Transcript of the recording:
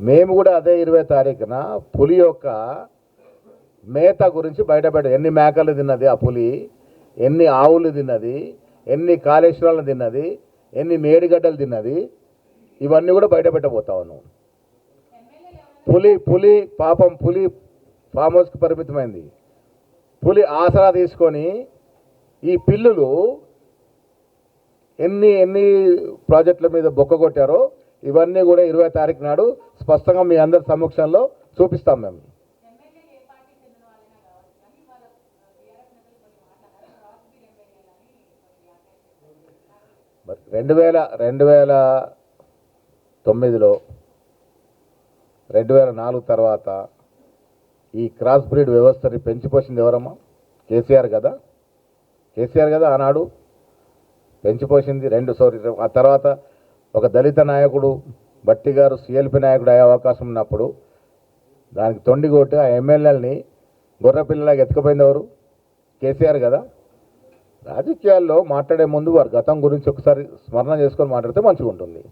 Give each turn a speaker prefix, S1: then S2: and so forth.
S1: మేము కూడా అదే 20 తారీఖున పులి యొక్క మేత గురించి బయటపెట్ట, ఎన్ని మేకలు తిన్నది ఆ పులి, ఎన్ని ఆవులు తిన్నది, ఎన్ని కాళేశ్వరాలను తిన్నది, ఎన్ని మేడిగడ్డలు తిన్నది, ఇవన్నీ కూడా బయటపెట్టబోతా ఉన్నాం. పులి పాపం పులి ఫామ్ హౌస్కి పరిమితమైంది. పులి ఆసరా తీసుకొని ఈ పిల్లులు ఎన్ని ప్రాజెక్టుల మీద బొక్క కొట్టారో ఇవన్నీ కూడా 20 తారీఖు నాడు స్పష్టంగా మీ అందరి సమక్షంలో చూపిస్తాం. మేము 2009లో 2004 తర్వాత ఈ క్రాస్ బ్రీడ్ వ్యవస్థని పెంచిపోసింది ఎవరమ్మా? కేసీఆర్ కదా ఆనాడు పెంచిపోసింది. ఆ తర్వాత ఒక దళిత నాయకుడు బట్టి గారు సిఎల్పి నాయకుడు అయ్యే అవకాశం ఉన్నప్పుడు దానికి తొండిగొట్టి ఆ ఎమ్మెల్యేలని గొర్రెపిల్లలాగా ఎత్తుకుపోయింది ఎవరు? కేసీఆర్ కదా. రాజకీయాల్లో మాట్లాడే ముందు వారి గతం గురించి ఒకసారి స్మరణ చేసుకొని మాట్లాడితే మంచిగా ఉంటుంది.